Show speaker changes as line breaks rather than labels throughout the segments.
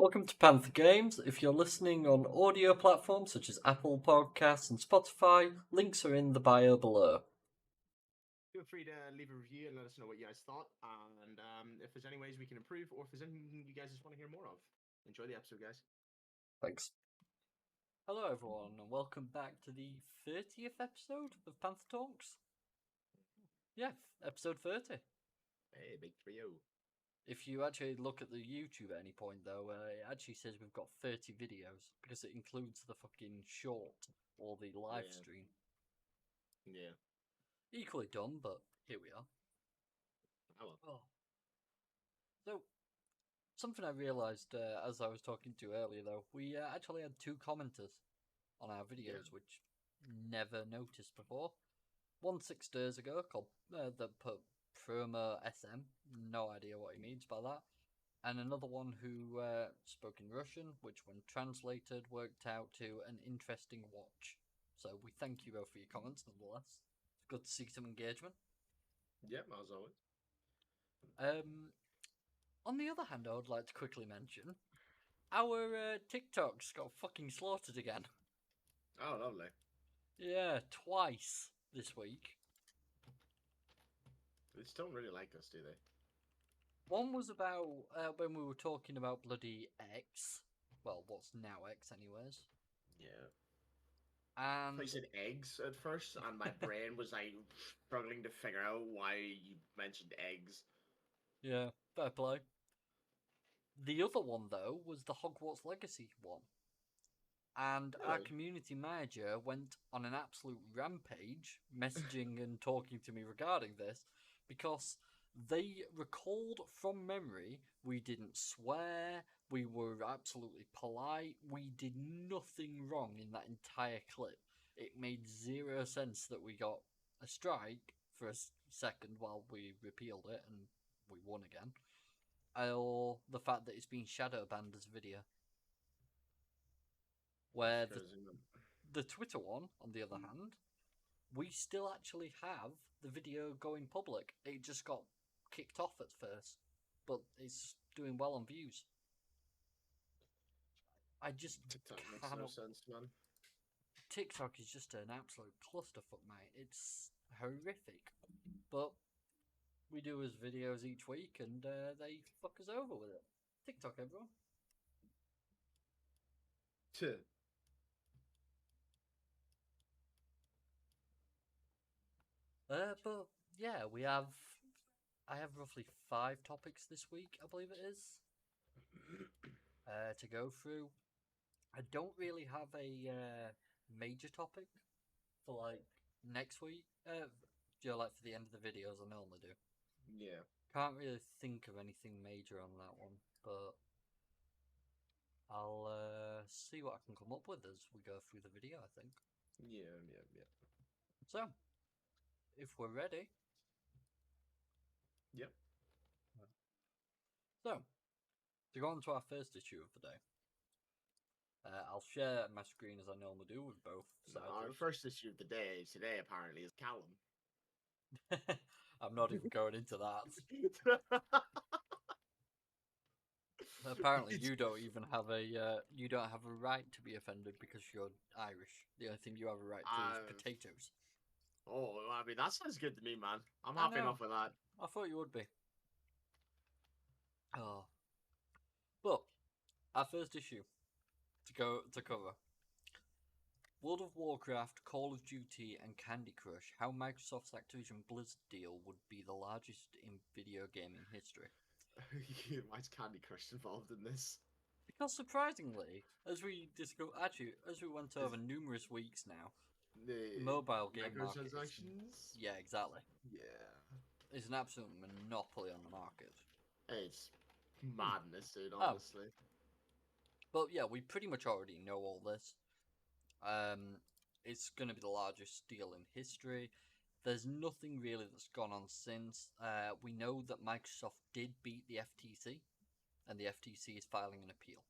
Welcome to PandTha Games. If you're listening on audio platforms such as Apple Podcasts and Spotify, links are in the bio below.
Feel free to leave a review and let us know what you guys thought, and if there's any ways we can improve, or if there's anything you guys just want to hear more of. Enjoy the episode, guys.
Thanks. Hello everyone, and welcome back to the 30th episode of PandTha Talks. Yeah, episode 30.
Hey, big 3-0.
If you actually look at the YouTube at any point, though, it actually says we've got 30 videos, because it includes the fucking short, or the live stream.
Yeah.
Equally dumb, but here we are.
Oh.
So, something I realised as I was talking to earlier, though, we actually had 2 commenters on our videos, which never noticed before. One 6 days ago called that put Promo SM, no idea what he means by that, and another one who spoke in Russian, which when translated worked out to an interesting watch. So we thank you both for your comments, nonetheless. It's good to see some engagement.
Yep, as always.
On the other hand, I would like to quickly mention our TikToks got fucking slaughtered again.
Oh, lovely.
Yeah, twice this week.
They just don't really like us, do they?
One was about when we were talking about bloody X. Well, what's now X, anyways.
Yeah.
And
I said eggs at first, and my brain was like struggling to figure out why you mentioned eggs.
Yeah, fair play. The other one, though, was the Hogwarts Legacy one. And our community manager went on an absolute rampage, messaging and talking to me regarding this, because they recalled from memory we didn't swear, we were absolutely polite, we did nothing wrong in that entire clip. It made zero sense that we got a strike for a second while we repealed it and we won again, or the fact that it's been shadow banned as a video. Where the Twitter one, on the other hand, we still actually have the video going public. It just got kicked off at first, but it's doing well on views. I just
TikTok makes no sense, man.
TikTok is just an absolute clusterfuck, mate. It's horrific. But we do his videos each week, and they fuck us over with it. TikTok, everyone. But yeah, I have roughly 5 topics this week, I believe it is, to go through. I don't really have a major topic for like next week. Like for the end of the videos, I normally do.
Yeah.
Can't really think of anything major on that one, but I'll see what I can come up with as we go through the video, I think.
Yeah.
So, if we're ready.
Yep.
So, to go on to our first issue of the day. I'll share my screen as I normally do with both sides.
Our first issue of the day today, apparently, is Callum.
I'm not even going into that. Apparently, you don't even have a right to be offended because you're Irish. The only thing you have a right to is potatoes.
Oh, I mean that sounds good to me, man. I'm happy enough with that.
I thought you would be. Oh, but our first issue to cover: World of Warcraft, Call of Duty, and Candy Crush. How Microsoft's Activision Blizzard deal would be the largest in video gaming history.
Why is Candy Crush involved in this?
Because surprisingly, as we went over numerous weeks now,
the
mobile game
microtransactions.
Yeah, exactly.
Yeah,
it's an absolute monopoly on the market.
It's madness, dude. Honestly.
But yeah, we pretty much already know all this. It's going to be the largest deal in history. There's nothing really that's gone on since. We know that Microsoft did beat the FTC, and the FTC is filing an appeal.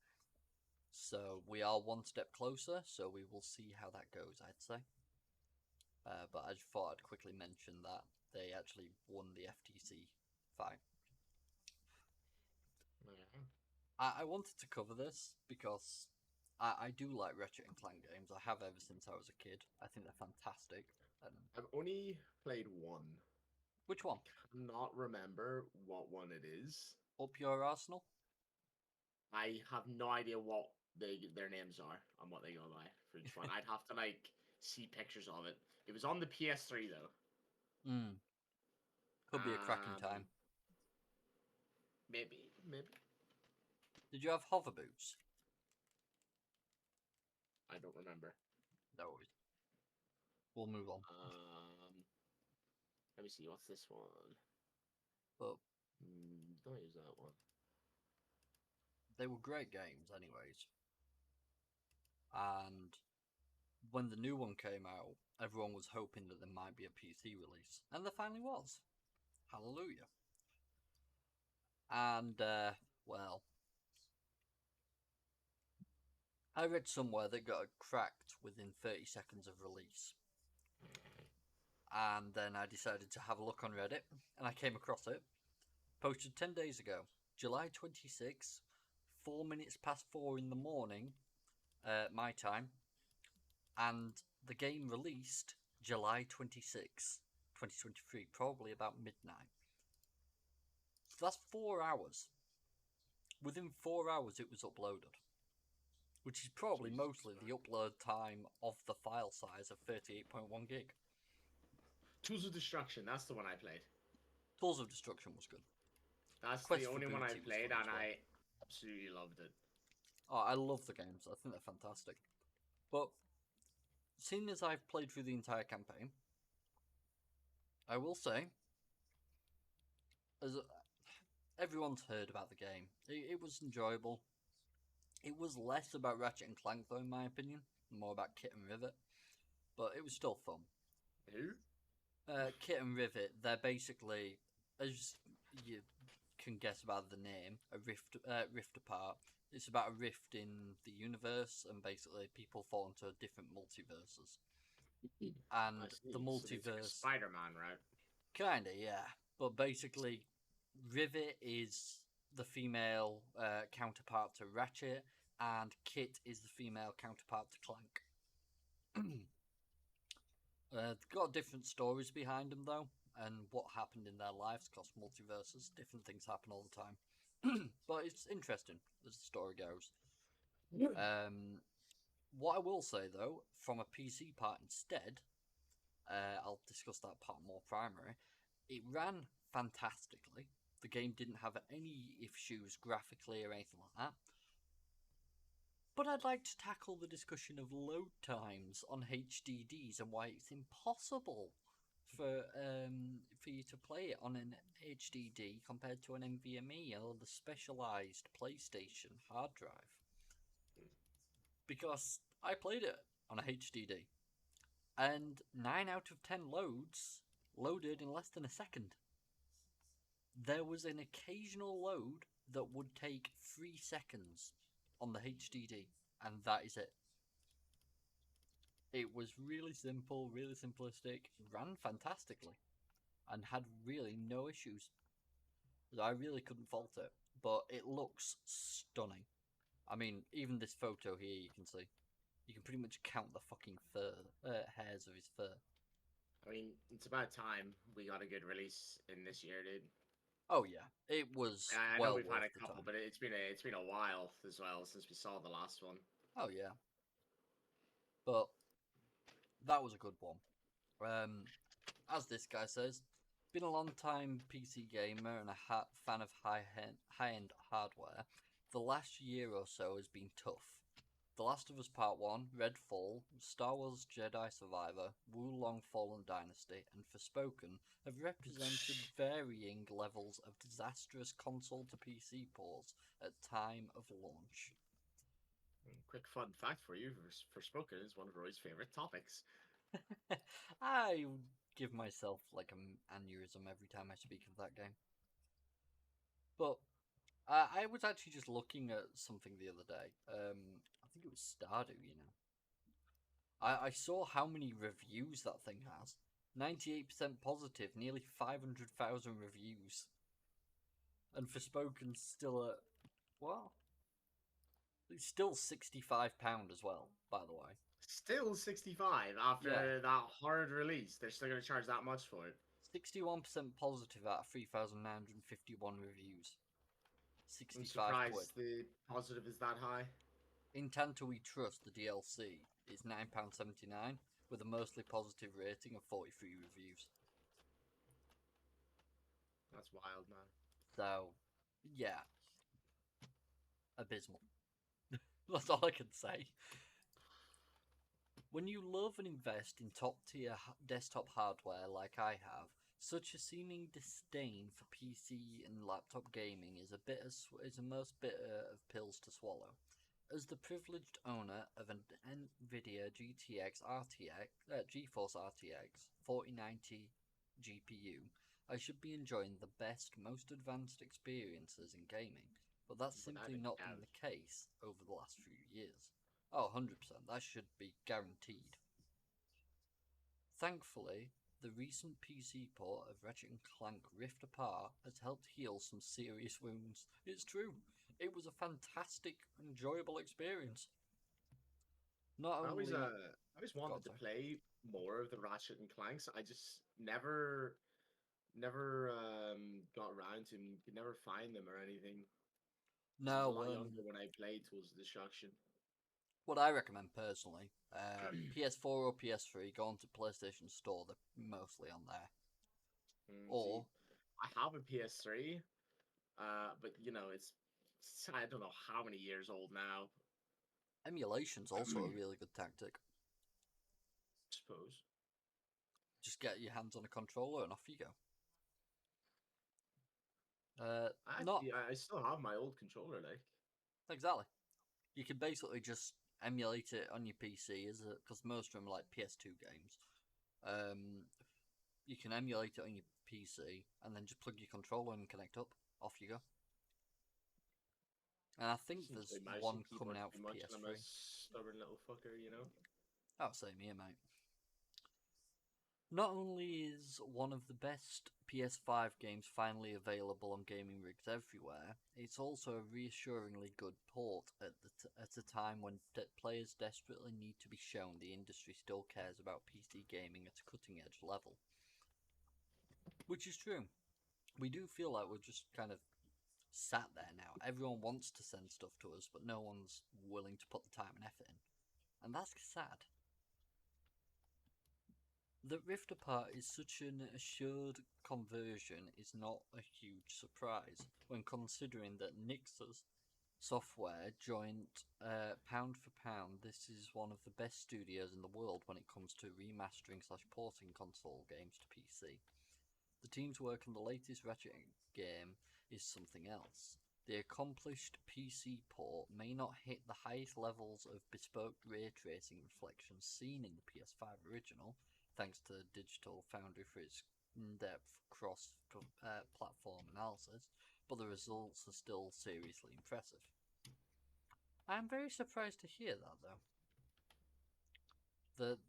So we are one step closer, so we will see how that goes, I'd say. But I just thought I'd quickly mention that they actually won the FTC fight. I wanted to cover this because I do like Ratchet and Clank games. I have ever since I was a kid. I think they're fantastic. And
I've only played one.
which one?
Cannot remember what one it is.
Up your arsenal?
I have no idea what their names are and what they go by for each one. I'd have to like see pictures of it. It was on the PS3 though.
Hmm. Could be a cracking
Um,
time.
maybe.
Did you have hover boots?
I don't remember.
No worries. We'll move on.
Let me see. What's this one?
But
Don't use that one.
they were great games, anyways. And when the new one came out, everyone was hoping that there might be a PC release, and there finally was. Hallelujah. And well, I read somewhere that got cracked within 30 seconds of release. And then I decided to have a look on Reddit, and I came across it. Posted 10 days ago, July 26, 4 minutes past 4 in the morning, my time, and the game released July 26, 2023, probably about midnight. So that's 4 hours. Within 4 hours, it was uploaded, which is probably
Jesus
mostly the
Christ.
upload time of the file size of 38.1 gig.
Tools of Destruction. That's the one I played.
Tools of Destruction was good.
That's
Quest
the
for
only one I
Booty was
played,
fun as
and
well.
I absolutely loved it.
Oh, I love the games. I think they're fantastic. But seeing as I've played through the entire campaign, I will say, as everyone's heard about the game, it was enjoyable. It was less about Ratchet and Clank, though, in my opinion, more about Kit and Rivet, but it was still fun.
Who?
Kit and Rivet, they're basically, as you can guess about the name, a rift apart. It's about a rift in the universe, and basically people fall into different multiverses. And
I see.
the
So it's like a
multiverse,
Spider-Man, right?
kinda, yeah. But basically, Rivet is the female counterpart to Ratchet, and Kit is the female counterpart to Clank. They've got different stories behind them, though, and what happened in their lives, because multiverses, different things happen all the time. But it's interesting as the story goes. What I will say, though, from a PC part instead, I'll discuss that part more primary. It ran fantastically. The game didn't have any issues graphically or anything like that. But I'd like to tackle the discussion of load times on HDDs and why it's impossible for you to play it on an HDD compared to an NVMe or the specialized PlayStation hard drive. Because I played it on a HDD, and 9 out of 10 loads loaded in less than a second. There was an occasional load that would take 3 seconds on the HDD, and that is it. It was really simple, really simplistic, ran fantastically, and had really no issues. I really couldn't fault it, but it looks stunning. I mean, even this photo here, you can see. You can pretty much count the fucking hairs of his fur.
I mean, it's about time we got a good release in this year, dude.
Oh yeah, it was
I know
well
we've had
worth
a
the
couple,
time.
but it's been a while as well since we saw the last one.
Oh yeah, but that was a good one. As this guy says, been a long time PC gamer and a fan of high-end hardware. The last year or so has been tough. The Last of Us Part 1, Redfall, Star Wars Jedi Survivor, Wulong Fallen Dynasty, and Forspoken have represented varying levels of disastrous console to PC ports at time of launch.
Quick fun fact for you: Forspoken is one of Roy's favorite topics.
I give myself like an aneurysm every time I speak of that game. But I was actually just looking at something the other day. I think it was Stardew, you know. I saw how many reviews that thing has. 98% positive, nearly 500,000 reviews. And Forspoken's still at, what? It's still £65 as well, by the way.
Still 65 after
Yeah,
that hard release. They're still going to charge that much for it.
61% positive out of 3,951 reviews.
I'm
65 quid.
surprised the positive is that high.
In PandTha We Trust, the DLC, is £9.79 with a mostly positive rating of 43 reviews.
That's wild, man.
So, yeah, abysmal. That's all I can say. When you love and invest in top tier desktop hardware like I have, such a seeming disdain for PC and laptop gaming is a most bitter of pills to swallow. As the privileged owner of an NVIDIA GeForce RTX 4090 GPU, I should be enjoying the best, most advanced experiences in gaming, but that's
Without
simply
a
not been
doubt.
the case over the last few years. Oh, 100%, that should be guaranteed. Thankfully, the recent PC port of Ratchet and Clank Rift Apart has helped heal some serious wounds. It's true, it was a fantastic, enjoyable experience. Not
I always
only.
I always
God,
wanted to
sorry.
play more of the Ratchet and Clanks. I just never got around to them. Could never find them or anything. Because I was a
No,
lot younger when I played Tools of Destruction.
what I recommend personally, PS4 or PS3, go onto PlayStation Store, they're mostly on there.
See,
Or
I have a PS3, but you know it's I don't know how many years old now.
emulation's also a really good tactic.
Suppose.
Just get your hands on a controller and off you go. Not
I still have my old controller, like.
exactly. You can basically just emulate it on your PC, because most of them are like PS2 games. Um, you can emulate it on your PC and then just plug your controller and connect up. Off you go. And I think
Seems
there's
like mouse and
one coming
keyboard
out
too
for
much, and I'm a
PS3.
stubborn little fucker, you know.
Oh, same here, mate. Not only is one of the best PS5 games finally available on gaming rigs everywhere, it's also a reassuringly good port at a time when players desperately need to be shown the industry still cares about PC gaming at a cutting edge level. Which is true. We do feel like we're just kind of sat there now. Everyone wants to send stuff to us, but no one's willing to put the time and effort in. And that's sad. That Rift Apart is such an assured conversion is not a huge surprise when considering that Nix's software joined pound for pound. This is one of the best studios in the world when it comes to remastering / porting console games to PC. The team's work on the latest Ratchet game is something else. The accomplished PC port may not hit the highest levels of bespoke ray tracing reflections seen in the PS5 original, thanks to Digital Foundry for its in-depth cross-platform analysis, but the results are still seriously impressive. I'm very surprised to hear that, though. That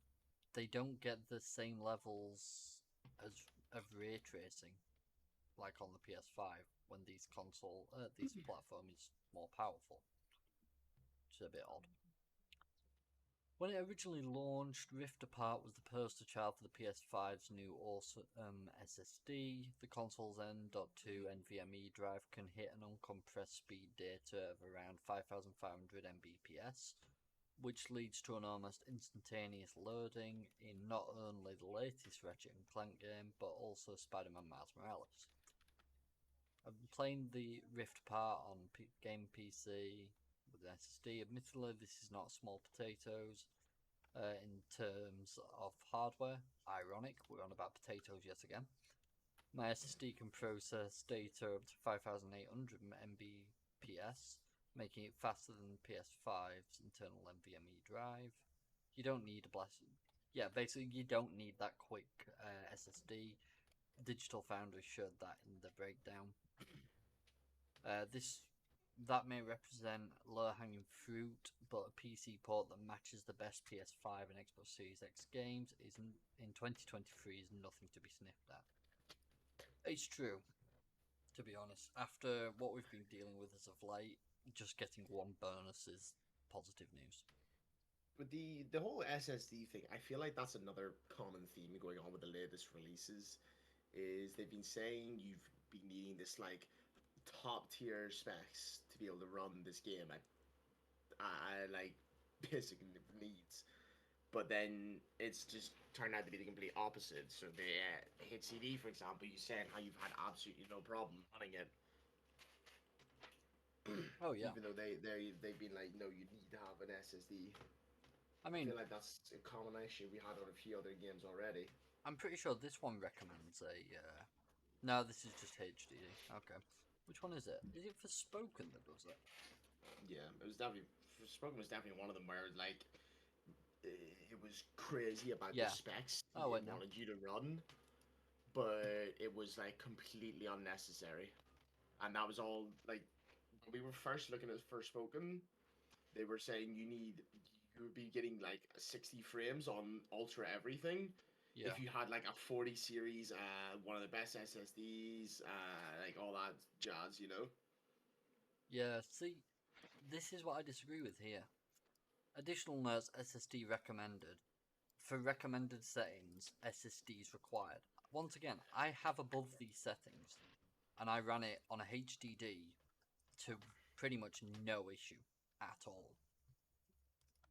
they don't get the same levels of ray tracing like on the PS5 when this platform is more powerful, which is a bit odd. When it originally launched, Rift Apart was the poster child for the PS5's new awesome SSD. The console's M.2 NVMe drive can hit an uncompressed speed data of around 5,500 Mbps, which leads to an almost instantaneous loading in not only the latest Ratchet and Clank game, but also Spider-Man Miles Morales. I've been playing the Rift Apart on game PC with an SSD. Admittedly, this is not small potatoes in terms of hardware. Ironic, we're on about potatoes yet again. My SSD can process data up to 5,800 Mbps, making it faster than PS5's internal NVMe drive. You don't need a basically you don't need that quick SSD. Digital Foundry showed that in the breakdown. That may represent low-hanging fruit, but a PC port that matches the best PS5 and Xbox Series X games in 2023 is nothing to be sniffed at. It's true, to be honest. After what we've been dealing with as of late, just getting one bonus is positive news.
But the whole SSD thing, I feel like that's another common theme going on with the latest releases. Is they've been saying you've been needing this like top tier specs to be able to run this game at like basic needs. But then it's just turned out to be the complete opposite. So the HCD, for example, you said how you've had absolutely no problem running it,
Oh yeah.
even though they've been like, no, you need to have an SSD.
I
I
mean,
feel like that's a common issue we had on a few other games already.
I'm pretty sure this one recommends a. No, this is just HDD. Okay. Which one is it? Is it for Spoken that does it?
Yeah, it was definitely Spoken was definitely one of them where like it was crazy about the
Yeah.
specs
Oh
it
wait, no.
wanted you to run, but it was like completely unnecessary. And that was all like when we were first looking at Forspoken, they were saying you would be getting like 60 frames on ultra everything
Yeah.
if you had like a 40 series, one of the best SSDs, like all that jazz, you know.
Yeah. See, this is what I disagree with here. Additional notes: SSD recommended. For recommended settings, SSD is required. Once again, I have above these settings, and I ran it on a HDD to pretty much no issue at all.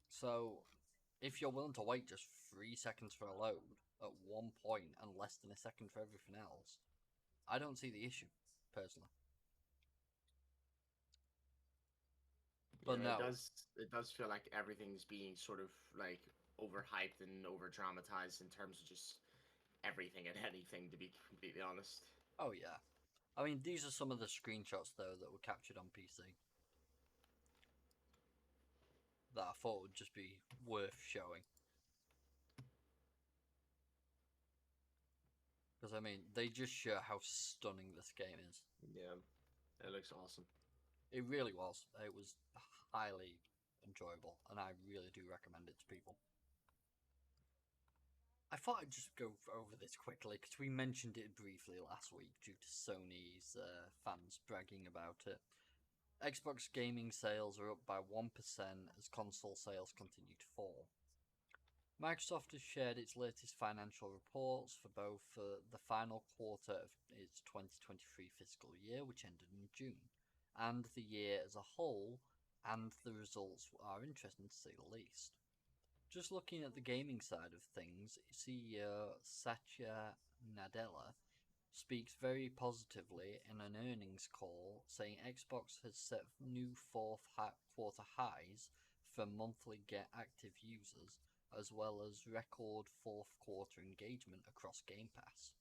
So, if you're willing to wait just 3 seconds for a load at one point and less than a second for everything else, I don't see the issue, personally. But
Yeah,
no,
it does feel like everything's being sort of like overhyped and over dramatized in terms of just everything and anything, to be completely honest.
oh yeah. I mean, these are some of the screenshots, though, that were captured on PC that I thought would just be worth showing. Because, I mean, they just show how stunning this game is.
Yeah, it looks awesome.
It really was. It was highly enjoyable, and I really do recommend it to people. I thought I'd just go over this quickly because we mentioned it briefly last week due to Sony's fans bragging about it. Xbox gaming sales are up by 1% as console sales continue to fall. Microsoft has shared its latest financial reports for both the final quarter of its 2023 fiscal year, which ended in June, and the year as a whole, and the results are interesting to say the least. Just looking at the gaming side of things, CEO Satya Nadella speaks very positively in an earnings call, saying Xbox has set new quarter highs for monthly active users, as well as record fourth quarter engagement across Game Pass.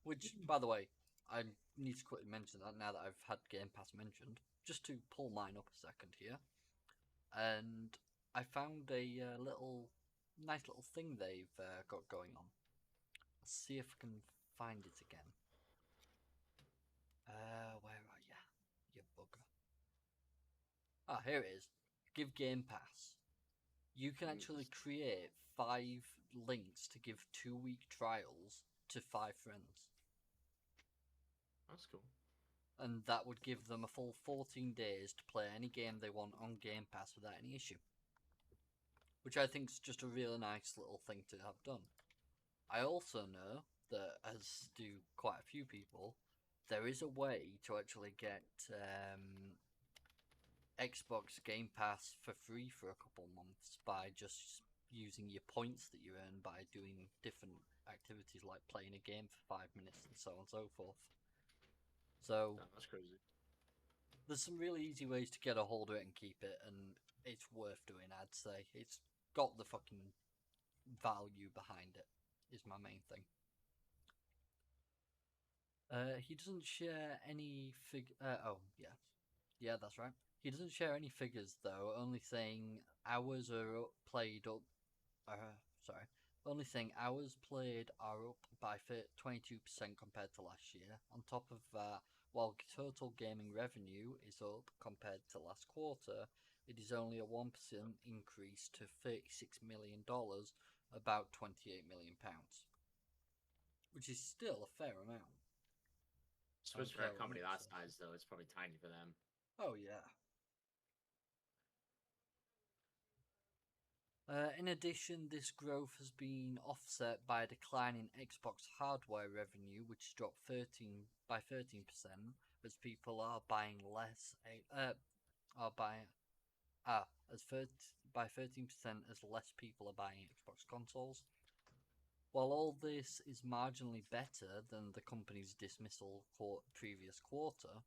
Which, by the way, I need to quickly mention that now that I've had Game Pass mentioned, just to pull mine up a second here. And I found a nice little thing they've got going on. Let's see if I can find it again. Where are you? You bugger. Ah, here it is. Give Game Pass. You can actually create 5 links to give 2-week trials to 5 friends.
That's cool.
And that would give them a full 14 days to play any game they want on Game Pass without any issue. Which I think is just a really nice little thing to have done. I also know that, as do quite a few people, there is a way to actually get Xbox Game Pass for free for a couple months by just using your points that you earn by doing different activities like playing a game for 5 minutes and so on and so forth. So
That's crazy.
there's some really easy ways to get a hold of it and keep it, and it's worth doing, I'd say. It's got the fucking value behind it, is my main thing. He doesn't share any yeah, that's right. He doesn't share any figures though, only saying hours are played up. Sorry, only saying hours played are up by 22% compared to last year. On top of that, while total gaming revenue is up compared to last quarter, it is only a 1% increase to $36 million, about £28 million, which is still a fair amount.
I
I don't
suppose for
care
a
what
company
anyone
that
says.
size, though, it's probably tiny for them.
Oh yeah. In addition, this growth has been offset by a decline in Xbox hardware revenue, which dropped 13% as people are buying less. Are buying as 30, by 13% as less people are buying Xbox consoles. While all this is marginally better than the company's dismissal previous quarter,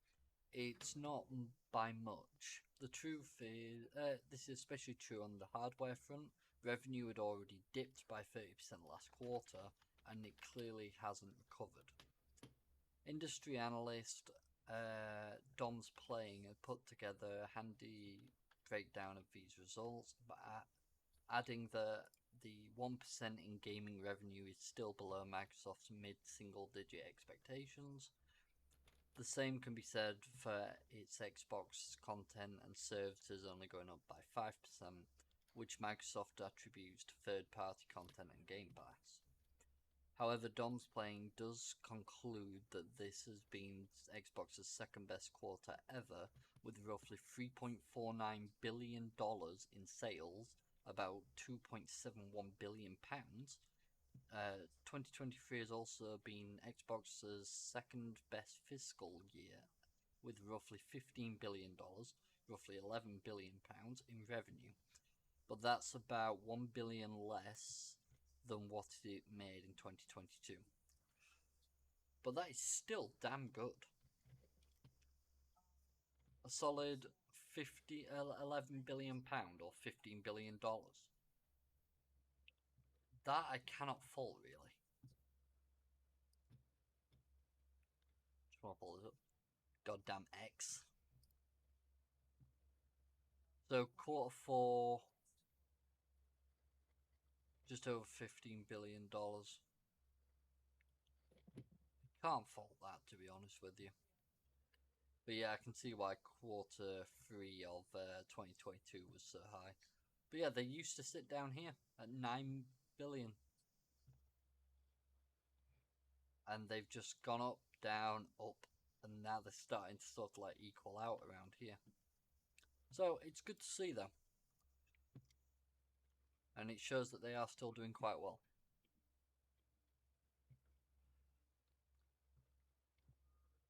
it's not by much. The truth is, this is especially true on the hardware front. Revenue had already dipped by 30% last quarter, and it clearly hasn't recovered. Industry analyst Dom's Playing had put together a handy breakdown of these results, but adding that the 1% in gaming revenue is still below Microsoft's mid-single-digit expectations. The same can be said for its Xbox content and services only going up by 5%, which Microsoft attributes to third-party content and Game Pass. However, Dom's Playing does conclude that this has been Xbox's second best quarter ever, with roughly $3.49 billion in sales, about £2.71 billion. 2023 has also been Xbox's second best fiscal year, with roughly $15 billion, roughly £11 billion in revenue. But that's about $1 billion less than what it made in 2022. But that is still damn good. A solid £11 billion or $15 billion. That I cannot fault, really. Just want to pull it up. Goddamn X. So quarter four, just over $15 billion. Can't fault that, to be honest with you. But yeah, I can see why quarter three of 2022 was so high. But yeah, they used to sit down here at 9 billion. And they've just gone up, down, up, and now they're starting to sort of like equal out around here. So it's good to see them. And it shows that they are still doing quite well.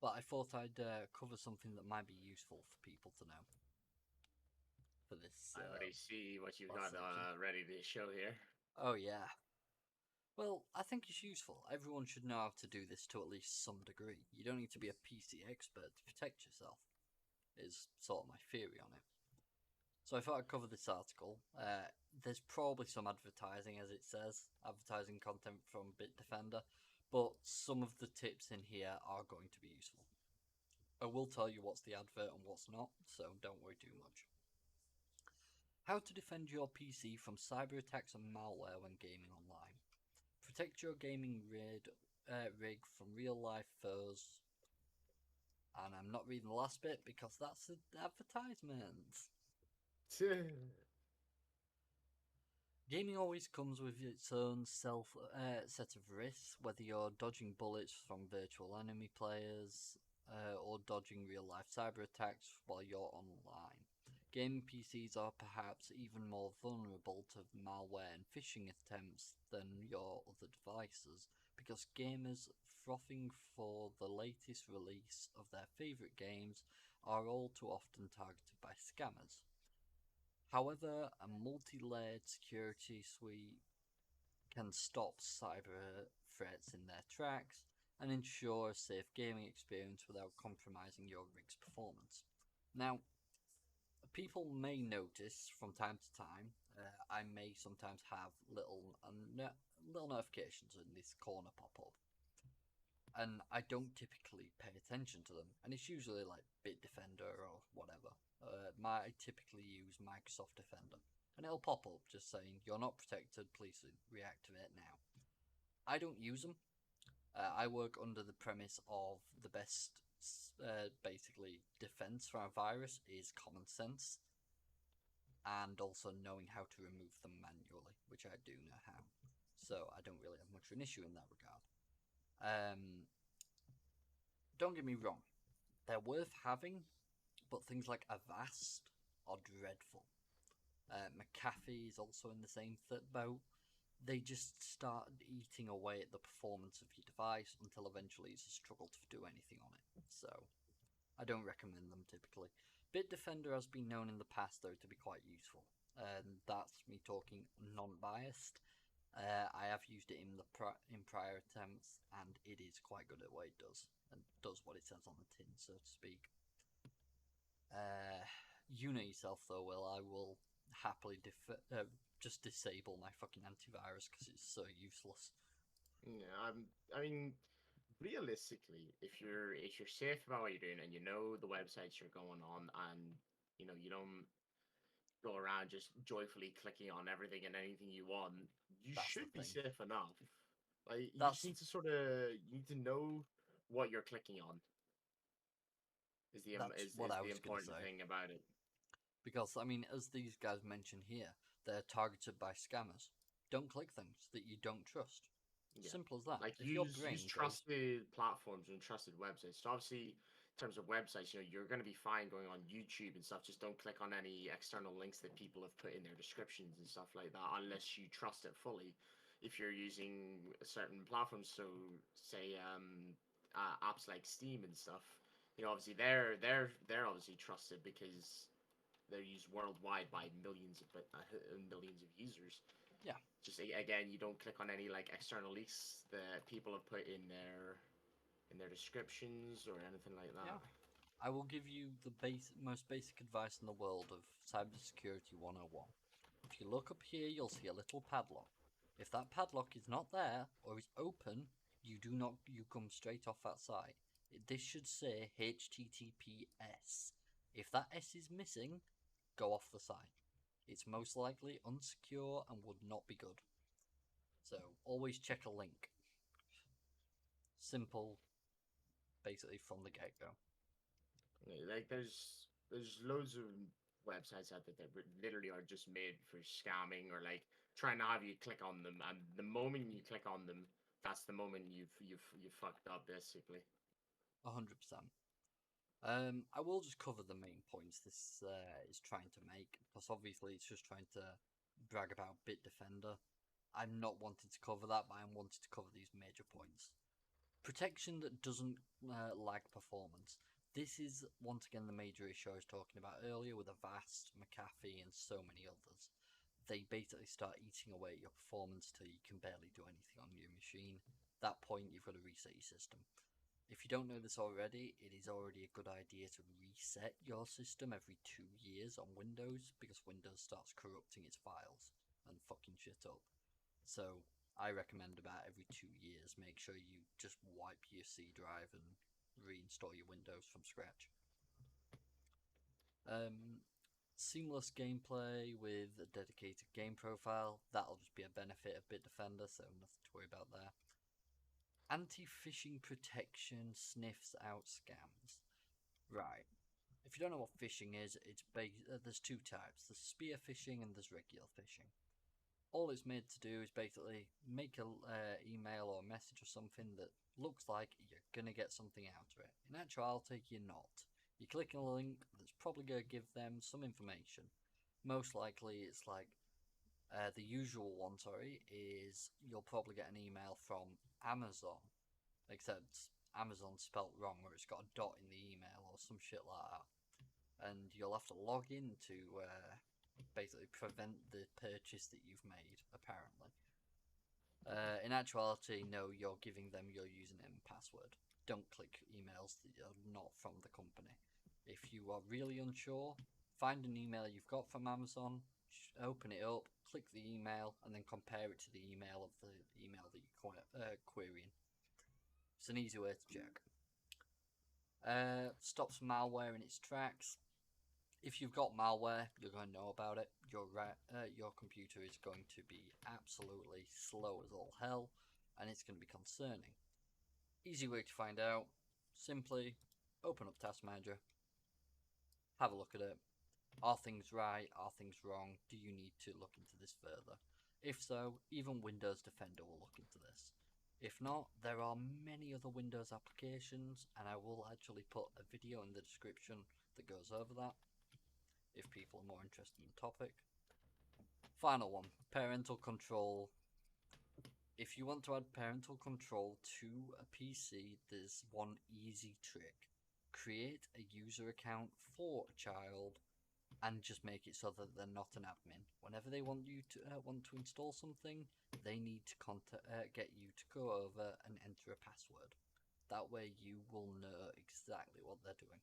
But I thought I'd cover something that might be useful for people to know. For this.
I already see what you've got ready to show here.
Oh yeah. Well, I think it's useful. Everyone should know how to do this to at least some degree. You don't need to be a PC expert to protect yourself, is sort of my theory on it. So I thought I'd cover this article. There's probably some advertising, as it says, advertising content from Bitdefender, but some of the tips in here are going to be useful. I will tell you what's the advert and what's not, so don't worry too much. How to defend your PC from cyber attacks and malware when gaming online. Protect your gaming rig from real-life foes. And I'm not reading the last bit because that's an advertisement. Gaming always comes with its own set of risks, whether you're dodging bullets from virtual enemy players or dodging real-life cyber attacks while you're online. Gaming PCs are perhaps even more vulnerable to malware and phishing attempts than your other devices, because gamers frothing for the latest release of their favourite games are all too often targeted by scammers. However, a multi-layered security suite can stop cyber threats in their tracks and ensure a safe gaming experience without compromising your rig's performance. Now, people may notice from time to time, I may sometimes have little notifications in this corner pop up, and I don't typically pay attention to them, and it's usually like Bitdefender or whatever. I typically use Microsoft Defender, and it'll pop up just saying you're not protected, please reactivate now. I don't use them. I work under the premise of the best basically defense for a virus is common sense, and also knowing how to remove them manually, which I do know how. So I don't really have much of an issue in that regard. Don't get me wrong, they're worth having, But things like Avast are dreadful. McAfee is also in the same boat. They just start eating away at the performance of your device until eventually it's a struggle to do anything on it. So, I don't recommend them typically. Bitdefender has been known in the past, though, to be quite useful. That's me talking non-biased. I have used it in prior attempts, and it is quite good at what it does, and does what it says on the tin, so to speak. You know yourself, though, Will. I will happily just disable my fucking antivirus because it's so useless.
Yeah, I mean, realistically, if you're safe about what you're doing and you know the websites you're going on, and you don't go around just joyfully clicking on everything and anything you want, you
That's the
should be
thing.
safe enough. Like you just
That's
need to you need to know what you're clicking on.
that's what
Is
I
the
was gonna
important
say.
thing about it.
Because I mean, as these guys mention here, they're targeted by scammers. Don't click things that you don't trust.
Yeah.
Simple as that.
Like
If your
use
brain goes,
trusted platforms and trusted websites. So obviously, in terms of websites, you're going to be fine going on YouTube and stuff. Just don't click on any external links that people have put in their descriptions and stuff like that, unless you trust it fully. If you're using certain platforms, so say apps like Steam and stuff, obviously they're obviously trusted because they're used worldwide by millions of users.
yeah,
Just again, you don't click on any like external links that people have put in their descriptions or anything like
yeah,
that.
I will give you the most basic advice in the world of cybersecurity 101. If you look up here, you'll see a little padlock. If that padlock is not there or is open, you come straight off that site. This should say HTTPS. If that S is missing, go off the site. It's most likely unsecure and would not be good. So always check a link. Simple, basically from the get go.
Like there's loads of websites out there that literally are just made for scamming or like trying to have you click on them, and the moment you click on them, that's the moment you've fucked up basically.
100%. I will just cover the main points this is trying to make, because obviously it's just trying to brag about Bitdefender. I'm not wanting to cover that, but I'm wanting to cover these major points. Protection that doesn't lag performance. This is once again the major issue I was talking about earlier with Avast, McAfee, and so many others. They basically start eating away at your performance till you can barely do anything on your machine. At that point, you've got to reset your system. If you don't know this already, it is already a good idea to reset your system every 2 years on Windows, because Windows starts corrupting its files and fucking shit up. So I recommend about every 2 years, make sure you just wipe your C drive and reinstall your Windows from scratch. Seamless gameplay with a dedicated game profile, that'll just be a benefit of Bitdefender, so nothing to worry about there. Anti-phishing protection sniffs out scams. Right. If you don't know what phishing is, there's two types. There's spear phishing and there's regular phishing. All it's made to do is basically make an email or a message or something that looks like you're going to get something out of it. In actuality, you're not. You're clicking a link that's probably going to give them some information. Most likely, it's like the usual one, is you'll probably get an email from Amazon, except Amazon spelt wrong, where it's got a dot in the email or some shit like that. And you'll have to log in to basically prevent the purchase that you've made, apparently. In actuality, no, you're giving them your username and password. Don't click emails that are not from the company. If you are really unsure, find an email you've got from Amazon, open it up, click the email, and then compare it to the email of the email that you're querying. It's an easy way to check. Stops malware in its tracks. If you've got malware, you're going to know about it. Your computer is going to be absolutely slow as all hell, and it's going to be concerning. Easy way to find out: simply open up Task Manager, have a look at it. Are things right? Are things wrong? Do you need to look into this further? If so, even Windows Defender will look into this. If not, there are many other Windows applications, and I will actually put a video in the description that goes over that, if people are more interested in the topic. Final one, parental control. If you want to add parental control to a PC, there's one easy trick. Create a user account for a child and just make it so that they're not an admin. Whenever they want you to want to install something, they need to get you to go over and enter a password. That way you will know exactly what they're doing.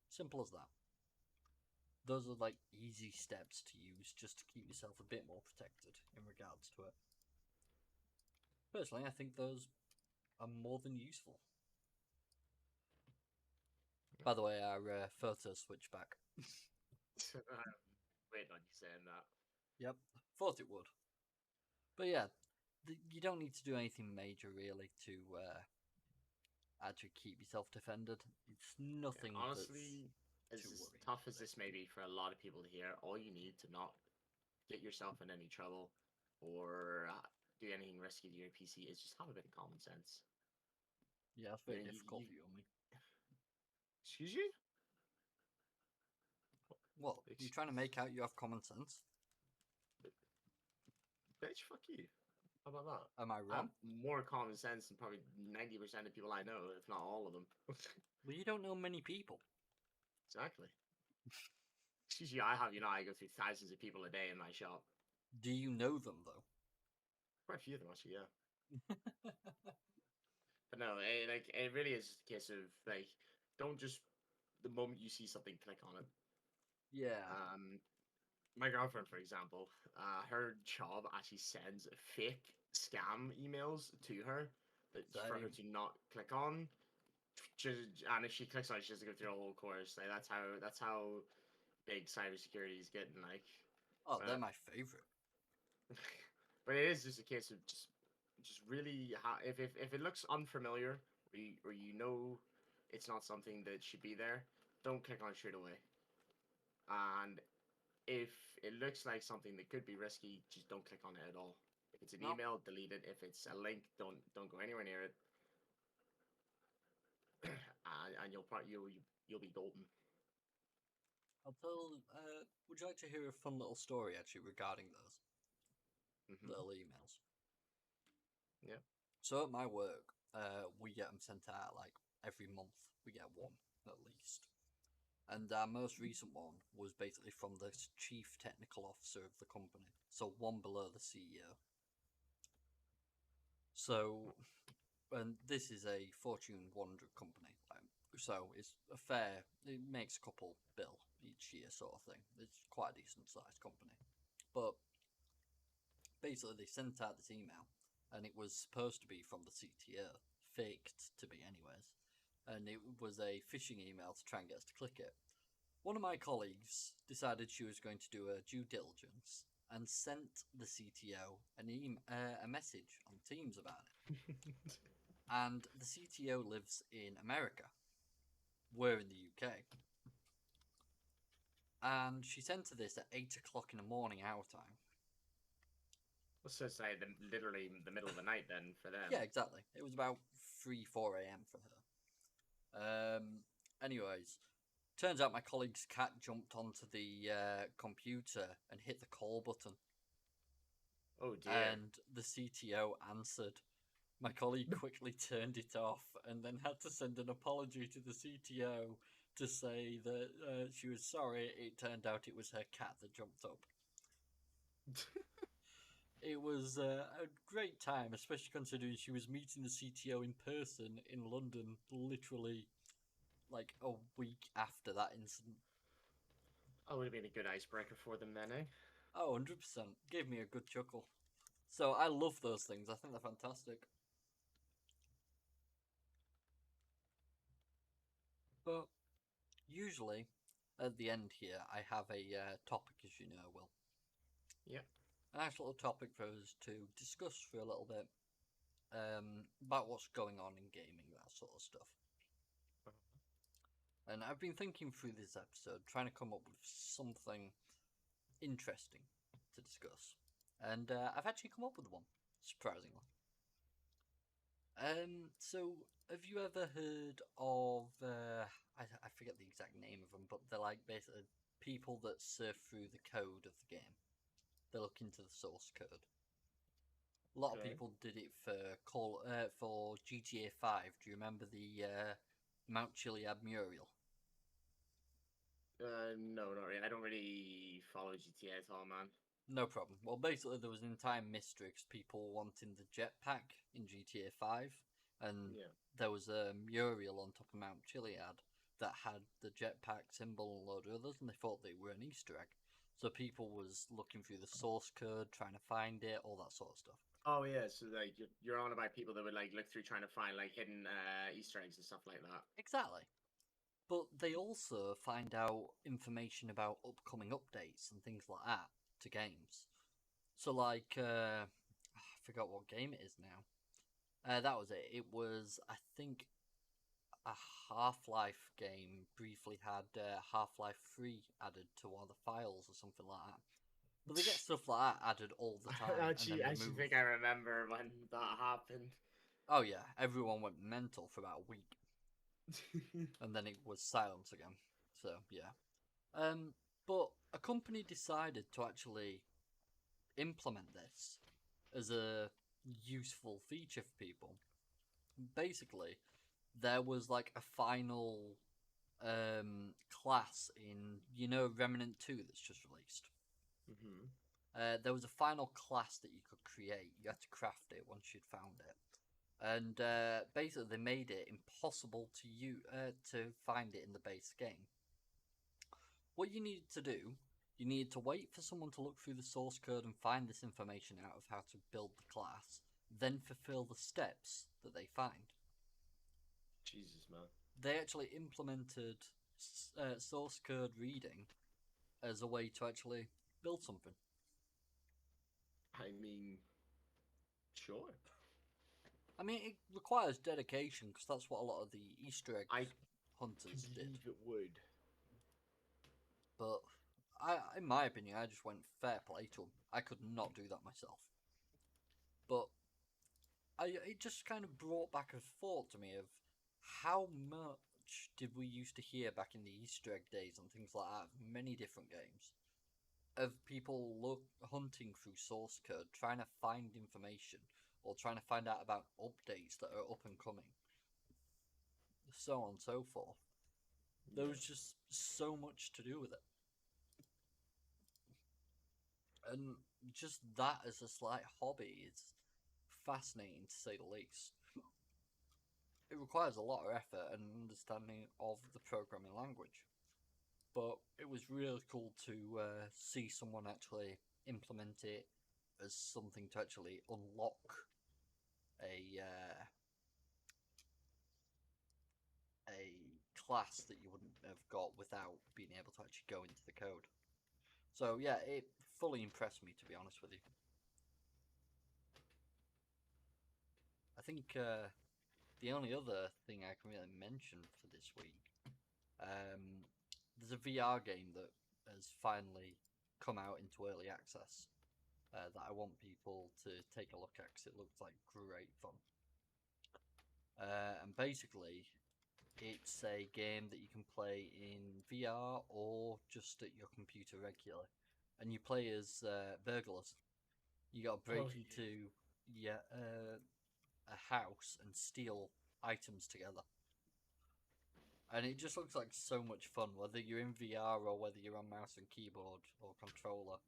Simple as that. Those are like easy steps to use just to keep yourself a bit more protected in regards to it. Personally, I think those are more than useful. By the way, our photo switched back.
Wait on you saying that.
Yep, thought it would. But yeah, you don't need to do anything major really to actually keep yourself defended. It's nothing.
Yeah, honestly, as tough as this may be for a lot of people to hear, all you need to not get yourself in any trouble or do anything risky to your PC is just have a bit of common sense.
Yeah, it's very difficult for you and me.
Excuse you?
What? You trying to make out you have common sense?
Bitch, fuck you. How about that?
Am I wrong?
More common sense than probably 90% of people I know, if not all of them.
Well, you don't know many people.
Exactly. Excuse you, I go through thousands of people a day in my shop.
Do you know them, though?
Quite a few of them, actually, yeah. But no, it really is a case of, like, don't just, the moment you see something, click on it.
Yeah.
My girlfriend, for example, her job actually sends fake scam emails to her for her to not click on. And if she clicks on it, she has to go through a whole course. Like that's how big cybersecurity is getting. Like,
they're my favorite.
But it is just a case of just really if it looks unfamiliar or you know it's not something that should be there, don't click on it straight away. And if it looks like something that could be risky, just don't click on it at all. If it's an email, delete it. If it's a link, don't go anywhere near it. And you'll be golden.
I'll tell. Would you like to hear a fun little story actually regarding those little emails?
Yeah.
So at my work, we get them sent out like every month. We get one at least. And our most recent one was basically from the chief technical officer of the company, so one below the CEO. So, and this is a Fortune 100 company, so it's a fair. It makes a couple bill each year, sort of thing. It's quite a decent sized company, but basically they sent out this email, and it was supposed to be from the CTO, faked to be anyways. And it was a phishing email to try and get us to click it. One of my colleagues decided she was going to do a due diligence and sent the CTO a message on Teams about it. And the CTO lives in America. We're in the UK. And she sent her this at 8 o'clock in the morning our time.
Let's just say literally the middle of the night then for them.
Yeah, exactly. It was about 3-4 a.m. for her. Anyways, turns out my colleague's cat jumped onto the computer and hit the call button.
Oh dear.
And the CTO answered. My colleague quickly turned it off and then had to send an apology to the CTO to say that she was sorry. It turned out it was her cat that jumped up. It was a great time, especially considering she was meeting the CTO in person in London literally like a week after that incident.
Oh, it would have been a good icebreaker for them then, eh?
Oh, 100%. Gave me a good chuckle. So I love those things. I think they're fantastic. But usually, at the end here, I have a topic, as you know, Will.
Yep.
A nice little topic for us to discuss for a little bit about what's going on in gaming, that sort of stuff. And I've been thinking through this episode, trying to come up with something interesting to discuss. And I've actually come up with one, surprisingly. So have you ever heard of? I forget the exact name of them, but they're like basically people that surf through the code of the game. They look into the source code. A lot of
Okay.
people did it for GTA 5. Do you remember the Mount Chiliad mural?
No, not really. I don't really follow GTA at all, man.
No problem. Well, basically, there was an entire mystery because people wanting the jetpack in GTA 5, and
Yeah.
there was a mural on top of Mount Chiliad that had the jetpack symbol and a load of others, and they thought they were an Easter egg. So people was looking through the source code, trying to find it, all that sort of stuff.
Oh yeah, so like you're on about people that would like look through trying to find like hidden Easter eggs and stuff like that.
Exactly. But they also find out information about upcoming updates and things like that to games. So, like, I forgot what game it is now. That was it. It was, I think, a Half-Life game briefly had Half-Life 3 added to one of the files or something like that. But they get stuff like that added all the time and then
I actually
removed.
think I remember when that happened.
Oh yeah, everyone went mental for about a week, and then it was silence again. So yeah. But a company decided to actually implement this as a useful feature for people. Basically, there was like a final class in Remnant 2 that's just released.
Hmm.
There was a final class that you could create. You had to craft it once you'd found it, and basically they made it impossible to find it in the base game. What you needed to do, you needed to wait for someone to look through the source code and find this information out of how to build the class, then fulfill the steps that they find.
Jesus, man.
They actually implemented source code reading as a way to actually build something.
I mean, sure.
I mean, it requires dedication because that's what a lot of the Easter egg
I can
hunters did.
believe it would.
But in my opinion, I just went fair play to them. I could not do that myself. But it just kind of brought back a thought to me of how much did we used to hear back in the Easter egg days and things like that, many different games, of people hunting through source code, trying to find information or trying to find out about updates that are up and coming, so on and so forth. There
Yeah.
was just so much to do with it. And just that as a slight hobby is fascinating to say the least. It requires a lot of effort and understanding of the programming language, but it was really cool to see someone actually implement it as something to actually unlock a class that you wouldn't have got without being able to actually go into the code. So yeah, it fully impressed me, to be honest with you. I think the only other thing I can really mention for this week, um, there's a VR game that has finally come out into early access that I want people to take a look at because it looks like great fun. And basically, it's a game that you can play in VR or just at your computer regularly, and you play as burglars. You got to break
Oh
into a house and steal items together. And it just looks like so much fun, whether you're in VR or whether you're on mouse and keyboard or controller.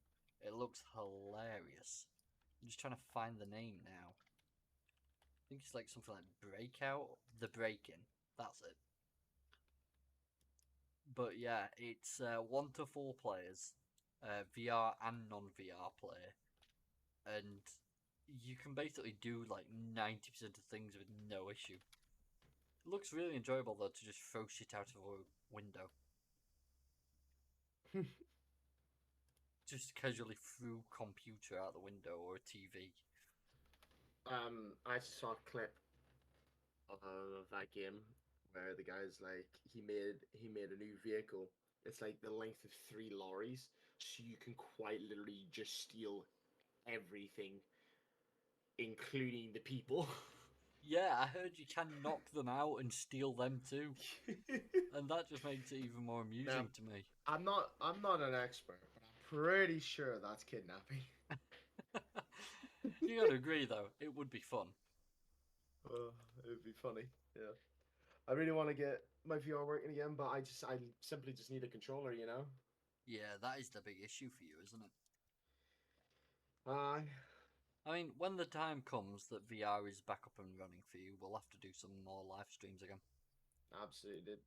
It looks hilarious. I'm just trying to find the name now. I think it's like something like Breakout, The Break-In. That's it. But yeah, it's 1 to 4 players, VR and non-VR player, and you can basically do like 90% of things with no issue. It looks really enjoyable though to just throw shit out of a window.
yeah.
Just casually threw computer out the window or a TV.
I saw a clip of that game where the guy's like he made a new vehicle. It's like the length of 3 lorries, so you can quite literally just steal everything, including the people.
Yeah, I heard you can knock them out and steal them too, and that just makes it even more
Now,
amusing to me.
I'm not an expert, but I'm pretty sure that's kidnapping.
You gotta agree, though, it would be fun.
It would be funny. Yeah. I really want to get my VR working again, but I simply just need a controller, you know.
Yeah, that is the big issue for you, isn't it?
Uh,
I mean, when the time comes that VR is back up and running for you, we'll have to do some more live streams again.
absolutely did.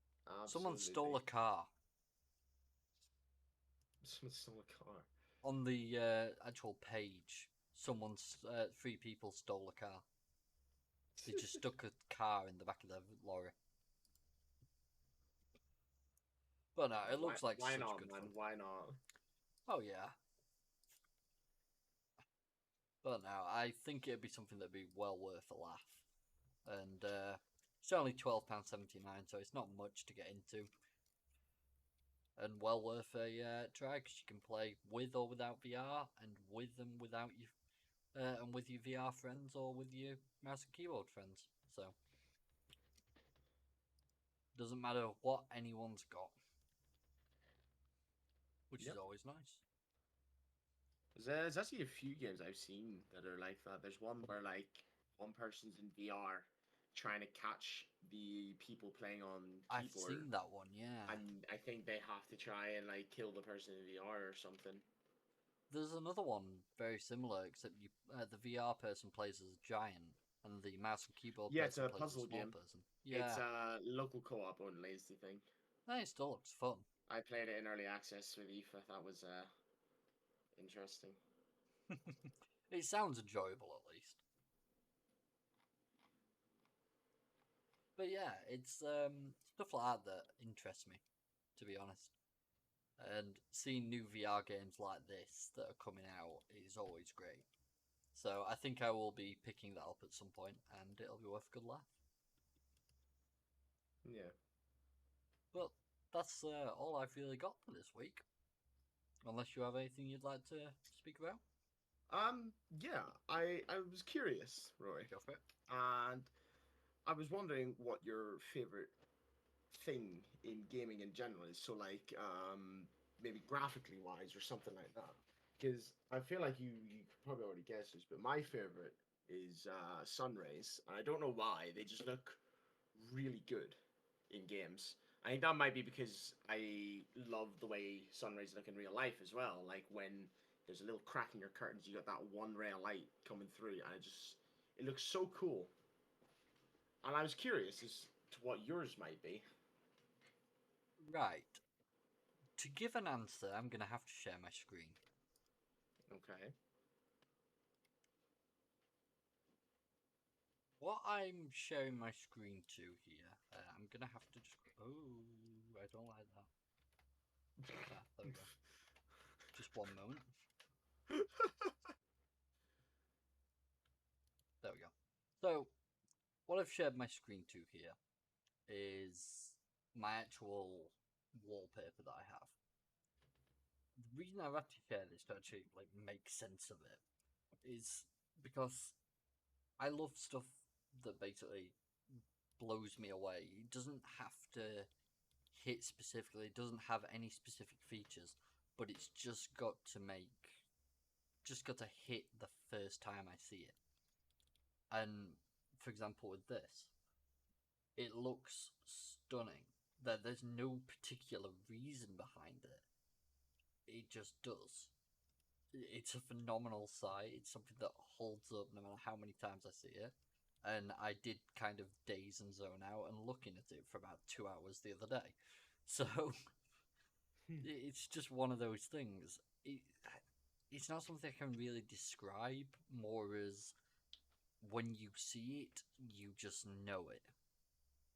Someone
Absolutely.
stole a car
Someone stole a car.
on the actual page. Three people stole a car. They just stuck a car in the back of their lorry. But no, it
Why?
looks like
Why
such
not,
good
man?
fun.
Why not?
Oh yeah. But no, I think it'd be something that'd be well worth a laugh. And it's only £12.79, so it's not much to get into. And well worth a try because you can play with or without VR, and with and without you, and with your VR friends or with your mouse and keyboard friends. So doesn't matter what anyone's got, which is
Yep.
always nice.
There's actually a few games I've seen that are like that. There's one where like one person's in VR trying to catch the people playing on
I've
keyboard,
seen that one, yeah.
and I think they have to try and like kill the person in VR or something.
There's another one very similar, except the VR person plays as a giant, and the mouse and keyboard
Yeah, it's
person
a
plays as a
puzzle
small
game.
person.
It's
Yeah,
local co-op only is the thing.
it still looks fun.
I played it in early access with Aoife. That was interesting.
It sounds enjoyable at least. But yeah, it's stuff like that that interests me, to be honest. And seeing new VR games like this that are coming out is always great. So I think I will be picking that up at some point, and it'll be worth a good laugh.
Yeah.
But that's all I've really got for this week. Unless you have anything you'd like to speak about,
Yeah. I was curious, Roy,
go for it.
and I was wondering what your favorite thing in gaming in general is. So like maybe graphically wise or something like that. Because I feel like you could probably already guess this, but my favorite is sun rays. And I don't know why. They just look really good in games. I think that might be because I love the way sun rays look in real life as well. Like when there's a little crack in your curtains, you got that one ray of light coming through, and it looks so cool. And I was curious as to what yours might be.
Right. To give an answer, I'm going to have to share my screen.
Okay.
What I'm sharing my screen to here, I'm going to have to just. Oh, I don't like that. There we go. Just one moment. There we go. So, what I've shared my screen to here is my actual wallpaper that I have. The reason I've had to share this to actually like make sense of it is because I love stuff that basically blows me away. It doesn't have to hit specifically, it doesn't have any specific features, but it's just got to hit the first time I see it. And for example, with this, it looks stunning. There's no particular reason behind it. It just does. It's a phenomenal sight. It's something that holds up no matter how many times I see it. And I did kind of daze and zone out and looking at it for about 2 hours the other day. So it's just one of those things. It's not something I can really describe, more as when you see it, you just know it.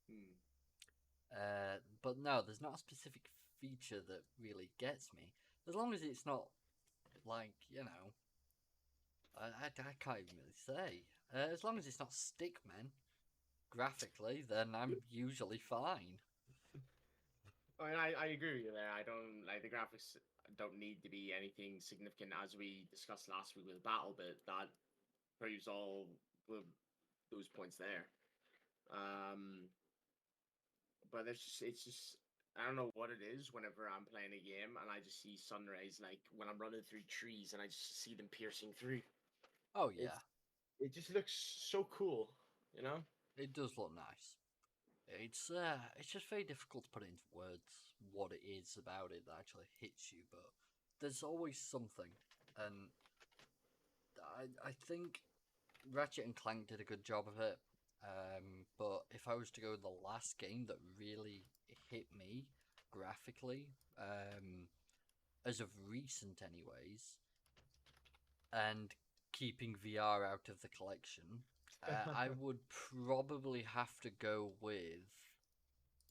Hmm.
But no, there's not a specific feature that really gets me. As long as it's not like, I can't even really say. As long as it's not Stickman graphically, then I'm usually fine.
I mean, I agree with you there. I don't like the graphics. Don't need to be anything significant, as we discussed last week with Battle, but that proves all the those points there. But it's just I don't know what it is whenever I'm playing a game and I just see sunrise, like when I'm running through trees and I just see them piercing through.
Oh
It's
yeah,
it just looks so cool, you know?
it does look nice. It's just very difficult to put into words what it is about it that actually hits you, but there's always something, and I think Ratchet and Clank did a good job of it. But if I was to go with the last game that really hit me graphically, as of recent, anyways, and keeping VR out of the collection, I would probably have to go with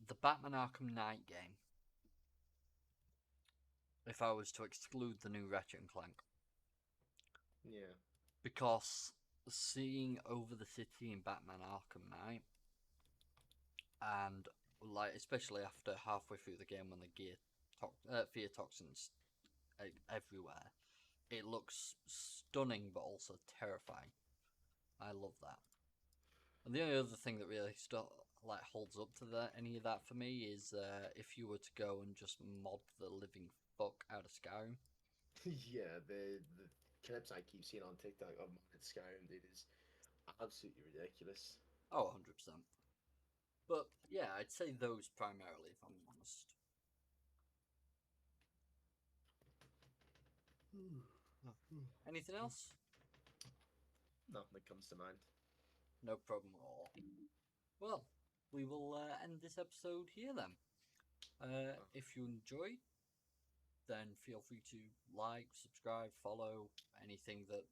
the Batman Arkham Knight game. If I was to exclude the new Ratchet and Clank,
Yeah.
because seeing over the city in Batman Arkham Knight, and like especially after halfway through the game when the fear toxins everywhere, it looks stunning but also terrifying. I love that. And the only other thing that really holds up to any of that for me is if you were to go and just mod the living fuck out of Skyrim.
Yeah, the clips I keep seeing on TikTok of modded Skyrim, dude, is absolutely ridiculous.
Oh, 100%. But yeah, I'd say those primarily, if I'm honest. Anything else?
Nothing that comes to mind.
No problem at all. Well, we will end this episode here then. If you enjoyed, then feel free to like, subscribe, follow anything that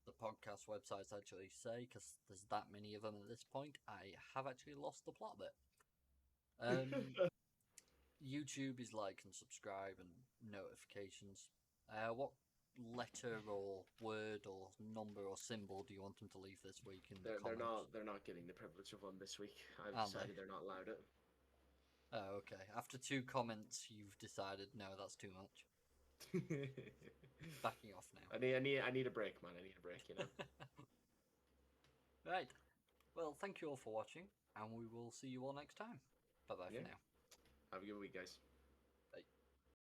the podcast websites actually say, because there's that many of them at this point. I have actually lost the plot bit. YouTube is like and subscribe and notifications. What letter or word or number or symbol do you want them to leave this week in the comments?
they're not getting the privilege of one this week. I've
Aren't they?
decided they're not allowed it.
Oh, okay. After 2 comments, you've decided no, that's too much. Backing off now.
I need a break, man. I need a break, you know.
Right. Well, thank you all for watching, and we will see you all next time. Bye bye
Yeah.
for now.
Have a good week, guys.